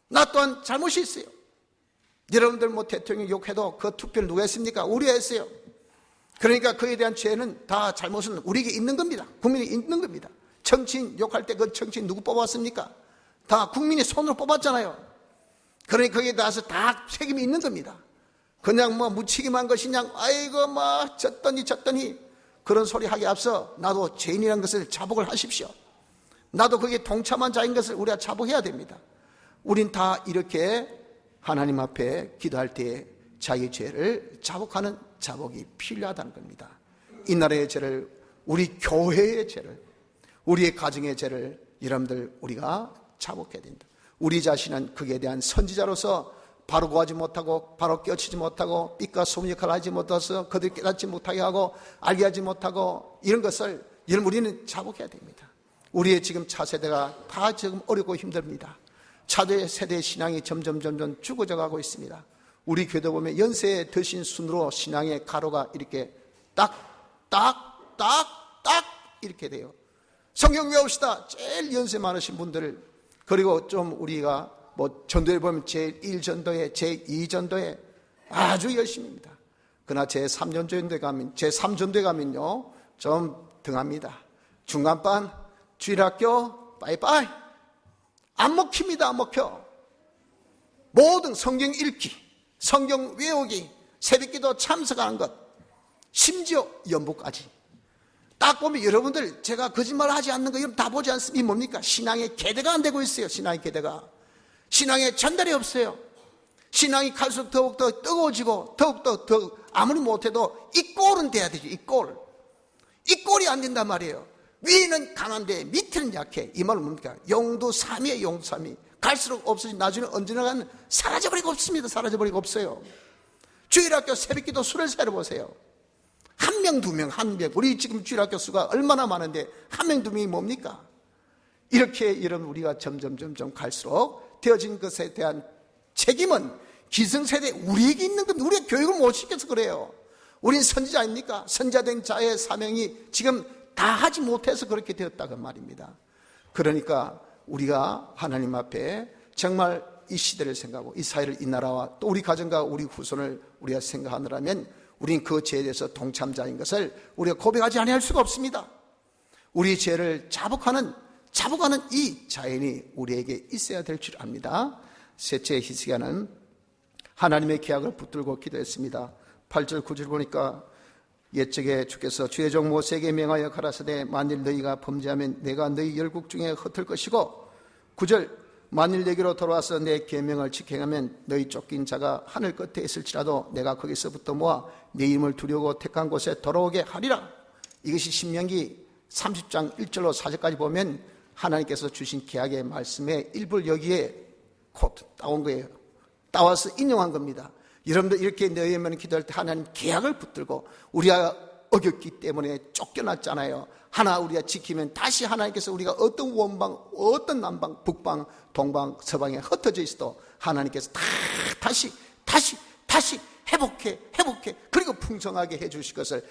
나 또한 잘못이 있어요. 여러분들 뭐 대통령 욕해도 그 투표를 누가 했습니까? 우리가 했어요. 그러니까 그에 대한 죄는 다 잘못은 우리에게 있는 겁니다. 국민이 있는 겁니다. 정치인 욕할 때 그 정치인 누구 뽑았습니까? 다 국민이 손으로 뽑았잖아요. 그러니 거기에 대해서 다 책임이 있는 겁니다. 그냥 뭐 무책임한 것이 그냥 아이고 뭐 졌더니 그런 소리 하기 앞서 나도 죄인이라는 것을 자복을 하십시오. 나도 거기에 동참한 자인 것을 우리가 자복해야 됩니다. 우린 다 이렇게 하나님 앞에 기도할 때 자기 죄를 자복하는 자복이 필요하다는 겁니다. 이 나라의 죄를, 우리 교회의 죄를, 우리의 가정의 죄를 여러분들 우리가 자복해야 된다. 우리 자신은 거기에 대한 선지자로서 바로 구하지 못하고 바로 깨우치지 못하고 빛과 소문 역할을 하지 못해서 그들 깨닫지 못하게 하고 알게 하지 못하고 이런 것을 여러분 우리는 자복해야 됩니다. 우리의 지금 차세대가 다 지금 어렵고 힘듭니다. 차세대 신앙이 점점 죽어져 가고 있습니다. 우리 교도 보면 연세에 드신 순으로 신앙의 가로가 이렇게 딱 이렇게 돼요. 성경 외웁시다. 제일 연세 많으신 분들, 그리고 좀 우리가 뭐 전도에 보면 제1전도회, 제2전도회 아주 열심입니다. 그러나 제3전도에 가면요 좀 등합니다. 중간반, 주일학교 빠이빠이. 안 먹힙니다. 안 먹혀. 모든 성경 읽기, 성경 외우기, 새벽기도 참석하는 것, 심지어 연보까지. 딱 보면 여러분들 제가 거짓말 하지 않는 거 여러분 다 보지 않습니까? 이 뭡니까? 신앙의 계대가 안 되고 있어요. 신앙의 계대가. 신앙의 전달이 없어요. 신앙이 갈수록 더욱더 뜨거워지고 더욱더 아무리 못해도 이 꼴은 돼야 되죠. 이 꼴이 안 된단 말이에요. 위는 강한데 밑에는 약해. 이 말은 뭡니까? 용두삼이에요. 용두삼이. 갈수록 없어지고 나중에 언젠가는 사라져버리고 없습니다. 사라져버리고 없어요. 주일학교 새벽기도 수를 세어보세요. 한 명, 두 명, 한 명. 우리 지금 주일학교 수가 얼마나 많은데 한 명, 두 명이 뭡니까? 이렇게 여러분 우리가 점점 갈수록 되어진 것에 대한 책임은 기성세대 우리에게 있는 겁니다. 우리가 교육을 못 시켜서 그래요. 우린 선지자 아닙니까? 선지자된 자의 사명이 지금 다 하지 못해서 그렇게 되었다고 말입니다. 그러니까 우리가 하나님 앞에 정말 이 시대를 생각하고 이 사회를, 이 나라와 또 우리 가정과 우리 후손을 우리가 생각하느라면 우린 그 죄에 대해서 동참자인 것을 우리가 고백하지 아니할 수가 없습니다. 우리 죄를 자복하는 이 자연이 우리에게 있어야 될 줄 압니다. 셋째, 히스기야는 하나님의 계약을 붙들고 기도했습니다. 8절 9절 보니까 옛적에 주께서 주의 종 모세에게 명하여 가라사대 만일 너희가 범죄하면 내가 너희 열국 중에 흩을 것이고 9절 만일 내게로 돌아와서 내 계명을 지켜가면 너희 쫓긴 자가 하늘 끝에 있을지라도 내가 거기서부터 모아 내 이름을 두려고 택한 곳에 돌아오게 하리라. 이것이 신명기 30장 1절로 4절까지 보면 하나님께서 주신 계약의 말씀의 일부를 여기에 코트 따온 거예요. 따와서 인용한 겁니다. 여러분들 이렇게 너희에만 기도할 때 하나님 계약을 붙들고 우리가 어겼기 때문에 쫓겨났잖아요. 하나 우리가 지키면 다시 하나님께서 우리가 어떤 원방, 어떤 남방, 북방, 동방, 서방에 흩어져 있어도 하나님께서 다시 회복해 그리고 풍성하게 해주실 것을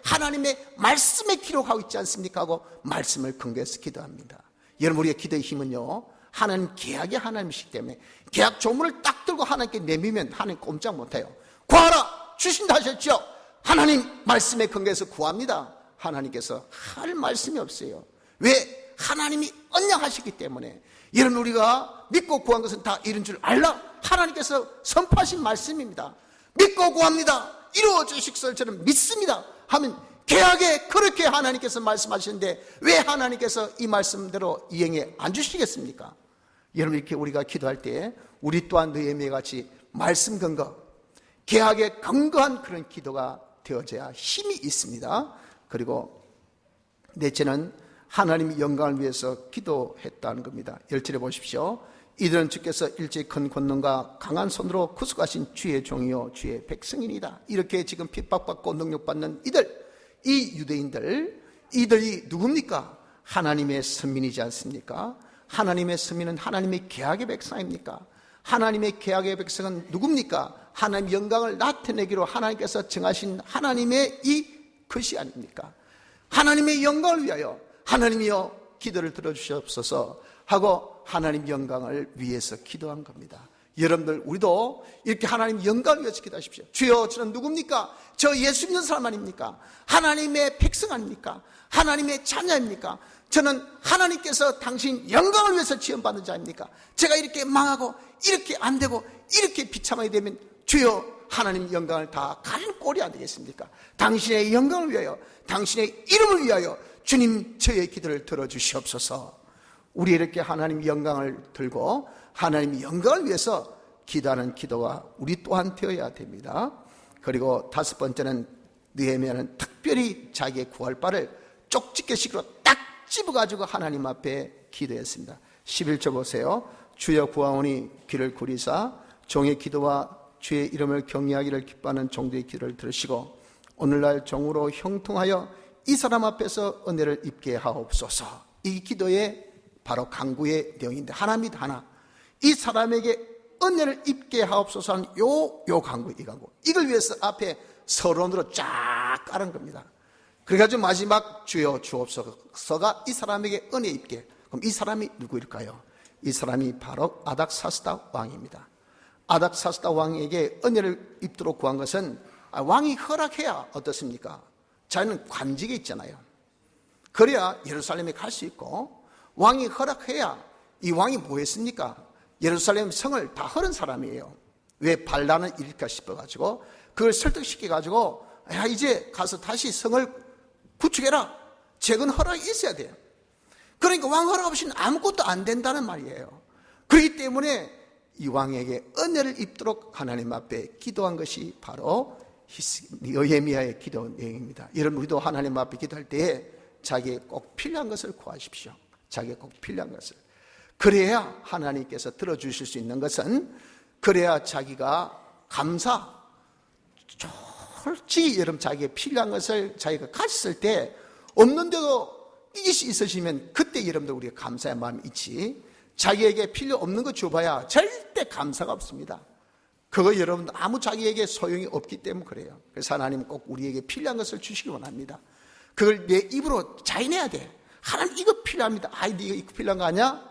하나님의 말씀에 기록하고 있지 않습니까? 하고 말씀을 근거해서 기도합니다. 여러분 우리의 기도의 힘은요, 하나님 계약의 하나님이시기 때문에 계약 조문을 딱 들고 하나님께 내밀면 하나님 꼼짝 못해요. 구하라 주신다 하셨죠? 하나님 말씀에 근거해서 구합니다. 하나님께서 할 말씀이 없어요. 왜? 하나님이 언약하시기 때문에. 여러분 우리가 믿고 구한 것은 다 이런 줄 알라. 하나님께서 선포하신 말씀입니다. 믿고 구합니다. 이루어 주시기를 저는 믿습니다 하면 계약에 그렇게 하나님께서 말씀하시는데 왜 하나님께서 이 말씀대로 이행해 안 주시겠습니까? 여러분 이렇게 우리가 기도할 때 우리 또한 느헤미야 같이 말씀 근거, 계약에 근거한 그런 기도가 되어져야 힘이 있습니다. 그리고 넷째는 하나님의 영광을 위해서 기도했다는 겁니다. 10절에 보십시오. 이들은 주께서 일제히 큰 권능과 강한 손으로 구속하신 주의 종이요 주의 백성이니이다. 이렇게 지금 핍박받고 능력받는 이 유대인들, 이들이 누굽니까? 하나님의 선민이지 않습니까? 하나님의 선민은 하나님의 계약의 백성입니까? 하나님의 계약의 백성은 누굽니까? 하나님의 영광을 나타내기로 하나님께서 정하신 하나님의 이 것이 아닙니까? 하나님의 영광을 위하여 하나님이여 기도를 들어주시옵소서 하고 하나님 영광을 위해서 기도한 겁니다. 여러분들 우리도 이렇게 하나님 영광을 위해서 기도하십시오. 주여 저는 누굽니까? 저 예수 믿는 사람 아닙니까? 하나님의 백성 아닙니까? 하나님의 자녀입니까? 저는 하나님께서 당신 영광을 위해서 지원받는 자입니까? 제가 이렇게 망하고 이렇게 안 되고 이렇게 비참하게 되면 주여 하나님 영광을 다 가는 꼴이 안 되겠습니까? 당신의 영광을 위하여 당신의 이름을 위하여 주님 저의 기도를 들어주시옵소서. 우리 이렇게 하나님 영광을 들고 하나님 영광을 위해서 기도하는 기도가 우리 또한 되어야 됩니다. 그리고 다섯 번째는 느헤미야는 특별히 자기의 구할 바를 쪽집게식으로 딱 집어가지고 하나님 앞에 기도했습니다. 11절 보세요. 주여 구하오니 귀를 굴이사 종의 기도와 주의 이름을 경외하기를 기뻐하는 종들의 기도를 들으시고 오늘날 종으로 형통하여 이 사람 앞에서 은혜를 입게 하옵소서. 이 기도의 바로 간구의 내용인데 하나입니다. 하나. 이 사람에게 은혜를 입게 하옵소서 하는 요 간구, 이 간구. 이걸 위해서 앞에 서론으로 쫙 깔은 겁니다. 그래가지고 마지막 주여 주옵소서가 이 사람에게 은혜 입게. 그럼 이 사람이 누구일까요? 이 사람이 바로 아닥사스다 왕입니다. 아닥사스다 왕에게 은혜를 입도록 구한 것은 왕이 허락해야 어떻습니까? 자기는 관직에 있잖아요. 그래야 예루살렘에 갈 수 있고 왕이 허락해야. 이 왕이 뭐 했습니까? 예루살렘 성을 다 허른 사람이에요. 왜 반란을 일으킬까 싶어가지고 그걸 설득시켜가지고 야 이제 가서 다시 성을 구축해라. 재건 허락이 있어야 돼요. 그러니까 왕 허락 없이는 아무것도 안 된다는 말이에요. 그렇기 때문에 이 왕에게 은혜를 입도록 하나님 앞에 기도한 것이 바로 느헤미야의 기도 내용입니다. 여러분 우리도 하나님 앞에 기도할 때에 자기의 꼭 필요한 것을 구하십시오. 자기의 꼭 필요한 것을. 그래야 하나님께서 들어주실 수 있는 것은 그래야 자기가 솔직히 여러분 자기의 필요한 것을 자기가 가졌을 때 없는데도 이것이 있으시면 그때 여러분들 우리가 감사의 마음이 있지 자기에게 필요 없는 거 줘봐야 절대 감사가 없습니다. 그거 여러분들 아무 자기에게 소용이 없기 때문에 그래요. 그래서 하나님은 꼭 우리에게 필요한 것을 주시기 원합니다. 그걸 내 입으로 자인해야 돼. 하나님 이거 필요합니다. 이거 필요한 거 아니야?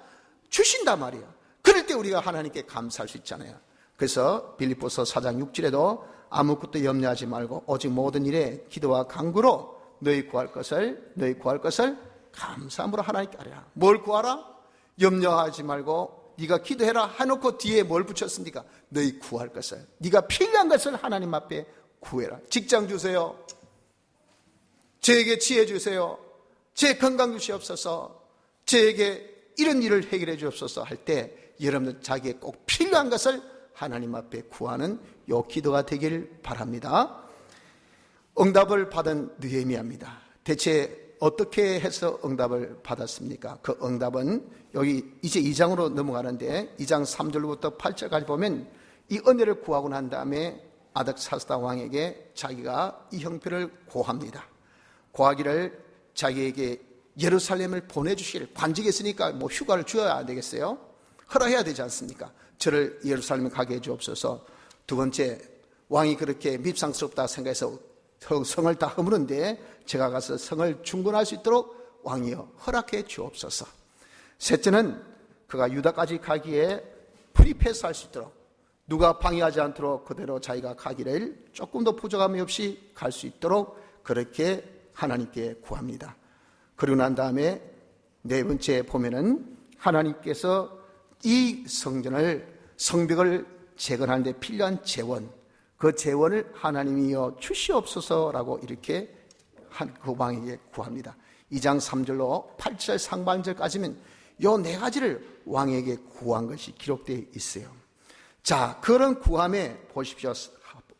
주신단 말이에요. 그럴 때 우리가 하나님께 감사할 수 있잖아요. 그래서 빌립보서 4장 6절에도 아무것도 염려하지 말고 오직 모든 일에 기도와 간구로 너희 구할 것을 감사함으로 하나님께 아뢰라. 뭘 구하라? 염려하지 말고 네가 기도해라 해놓고 뒤에 뭘 붙였습니까? 너희 구할 것을, 네가 필요한 것을 하나님 앞에 구해라. 직장 주세요. 저에게 지혜 주세요. 제 건강 주시옵소서. 저에게 이런 일을 해결해 주옵소서 할 때 여러분들 자기의 꼭 필요한 것을 하나님 앞에 구하는 요 기도가 되길 바랍니다. 응답을 받은 느헤미야입니다. 대체 어떻게 해서 응답을 받았습니까? 그 응답은 여기 이제 2장으로 넘어가는데 2장 3절부터 8절까지 보면 이 은혜를 구하고 난 다음에 아닥사스다 왕에게 자기가 이 형편을 고합니다. 고하기를 자기에게 예루살렘을 보내주시기를, 관직이 있으니까 뭐 휴가를 줘야 되겠어요? 허락해야 되지 않습니까? 저를 예루살렘에 가게 해 주옵소서. 두 번째, 왕이 그렇게 밉상스럽다 생각해서 성을 다 허무는데 제가 가서 성을 중건할 수 있도록 왕이여 허락해 주옵소서. 셋째는 그가 유다까지 가기에 프리패스할 수 있도록, 누가 방해하지 않도록 그대로 자기가 가기를 조금도 부족함이 없이 갈 수 있도록 그렇게 하나님께 구합니다. 그리고 난 다음에 네 번째 보면은 하나님께서 이 성벽을 재건하는 데 필요한 재원, 그 재원을 하나님이여 주시옵소서라고 이렇게 그 왕에게 구합니다. 2장 3절로 8절 상반절까지면 요 네 가지를 왕에게 구한 것이 기록되어 있어요. 자, 그런 구함에 보십시오.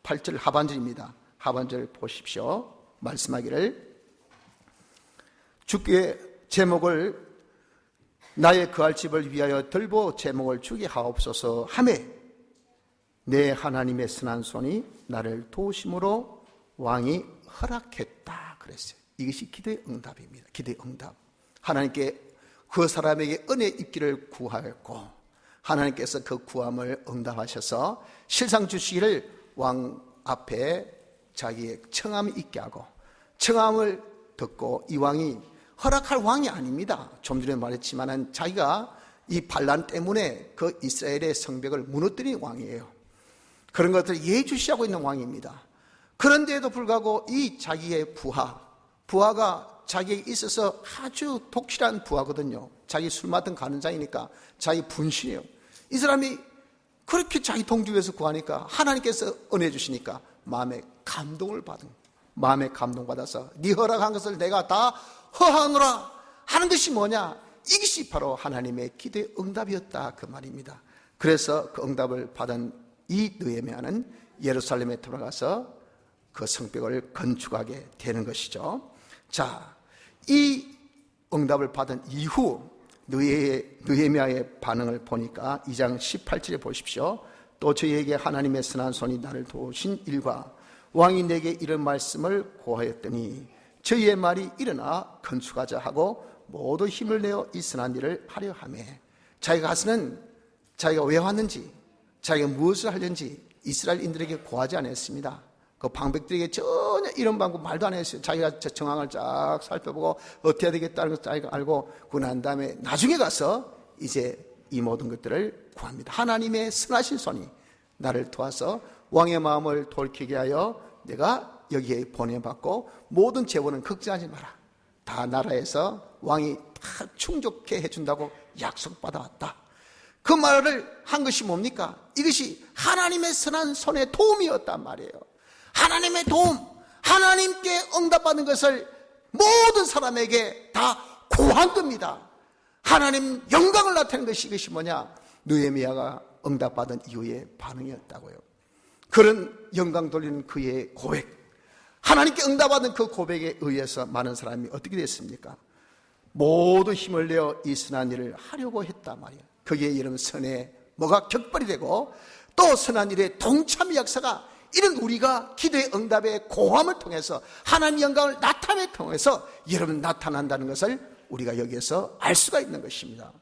8절 하반절입니다. 하반절 보십시오. 말씀하기를 주께 제목을 나의 거할 집을 위하여 들보 제목을 주게 하옵소서 하매 내 하나님의 선한 손이 나를 도우심으로 왕이 허락했다 그랬어요. 이것이 기도의 응답입니다. 기도의 응답. 하나님께 그 사람에게 은혜 있기를 구하였고 하나님께서 그 구함을 응답하셔서 실상 주시기를 왕 앞에 자기의 청함이 있게 하고, 청함을 듣고 이 왕이 허락할 왕이 아닙니다. 좀 전에 말했지만 자기가 이 반란 때문에 그 이스라엘의 성벽을 무너뜨린 왕이에요. 그런 것들을 예주시하고 있는 왕입니다. 그런데도 불구하고 이 자기의 부하가 자기에게 있어서 아주 독실한 부하거든요. 자기 술 맡은 간원장이니까 자기 분신이에요. 이 사람이 그렇게 자기 동기 위해서 구하니까 하나님께서 은혜 주시니까 마음에 감동받아서 네 허락한 것을 내가 다 허하노라 하는 것이 뭐냐? 이것이 바로 하나님의 기도의 응답이었다 그 말입니다. 그래서 그 응답을 받은 이 느헤미야는 예루살렘에 돌아가서 그 성벽을 건축하게 되는 것이죠. 자, 이 응답을 받은 이후 느헤미야의 반응을 보니까 2장 18절에 보십시오. 또 저희에게 하나님의 선한 손이 나를 도우신 일과 왕이 내게 이런 말씀을 고하였더니 저희의 말이 일어나 건축하자 하고 모두 힘을 내어 이 선한 일을 하려 하며, 자기가 가서는 자기가 왜 왔는지, 자기가 무엇을 하려는지 이스라엘인들에게 고하지 않았습니다. 그 방백들에게 전혀 이런 방법 말도 안 했어요. 자기가 정황을 쫙 살펴보고 어떻게 해야 되겠다는 것을 자기가 알고 그고 난 다음에 나중에 가서 이제 이 모든 것들을 구합니다. 하나님의 선하신 손이 나를 도와서 왕의 마음을 돌이키게 하여 내가 여기에 보내받고 모든 재원은 걱정하지 마라. 다 나라에서 왕이 다 충족해 해준다고 약속받아왔다. 그 말을 한 것이 뭡니까? 이것이 하나님의 선한 손의 도움이었단 말이에요. 하나님의 도움, 하나님께 응답받는 것을 모든 사람에게 다 고한 겁니다. 하나님 영광을 나타내는 것이 이것이 뭐냐? 느헤미야가 응답받은 이후의 반응이었다고요. 그런 영광 돌리는 그의 고백, 하나님께 응답받은 그 고백에 의해서 많은 사람이 어떻게 됐습니까? 모두 힘을 내어 이 선한 일을 하려고 했단 말이에요. 거기에 이런 선에 뭐가 격발이 되고 또 선한 일에 동참의 역사가, 이런 우리가 기도의 응답의 고함을 통해서 하나님의 영광을 나타내는 통해서 여러분 나타난다는 것을 우리가 여기에서 알 수가 있는 것입니다.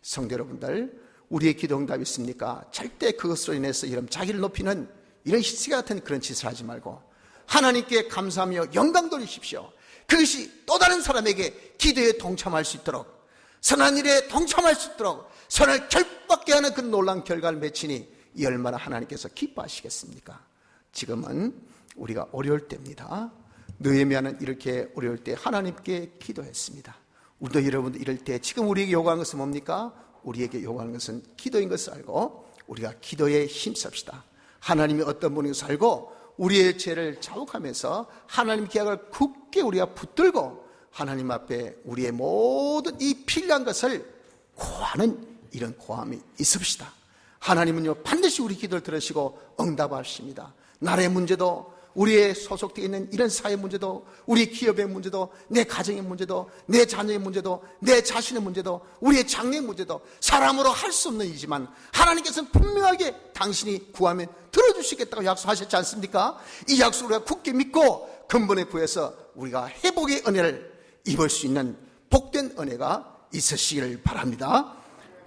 성도 여러분들, 우리의 기도 응답이 있습니까? 절대 그것으로 인해서 여러분 자기를 높이는 이런 희생 같은 그런 짓을 하지 말고 하나님께 감사하며 영광 돌리십시오. 그것이 또 다른 사람에게 기도에 동참할 수 있도록, 선한 일에 동참할 수 있도록 선을 결박게 하는 그 놀라운 결과를 맺히니 이 얼마나 하나님께서 기뻐하시겠습니까? 지금은 우리가 어려울 때입니다. 느헤미야는 이렇게 어려울 때 하나님께 기도했습니다. 우리도 여러분도 이럴 때 지금 우리에게 요구하는 것은 뭡니까? 우리에게 요구하는 것은 기도인 것을 알고 우리가 기도에 힘씁시다. 하나님이 어떤 분인 것을 알고 우리의 죄를 자욱하면서 하나님 계약을 굳게 우리가 붙들고 하나님 앞에 우리의 모든 이 필요한 것을 고하는 이런 고함이 있읍시다. 하나님은요 반드시 우리 기도를 들으시고 응답하십니다. 나라의 문제도, 우리의 소속되어 있는 이런 사회 문제도, 우리 기업의 문제도, 내 가정의 문제도, 내 자녀의 문제도, 내 자신의 문제도, 우리의 장래의 문제도 사람으로 할 수 없는 일이지만 하나님께서는 분명하게 당신이 구하면 들어주시겠다고 약속하셨지 않습니까? 이 약속을 우리가 굳게 믿고 근본에 구해서 우리가 회복의 은혜를 입을 수 있는 복된 은혜가 있으시기를 바랍니다.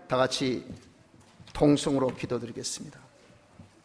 다 같이 통성으로 기도드리겠습니다.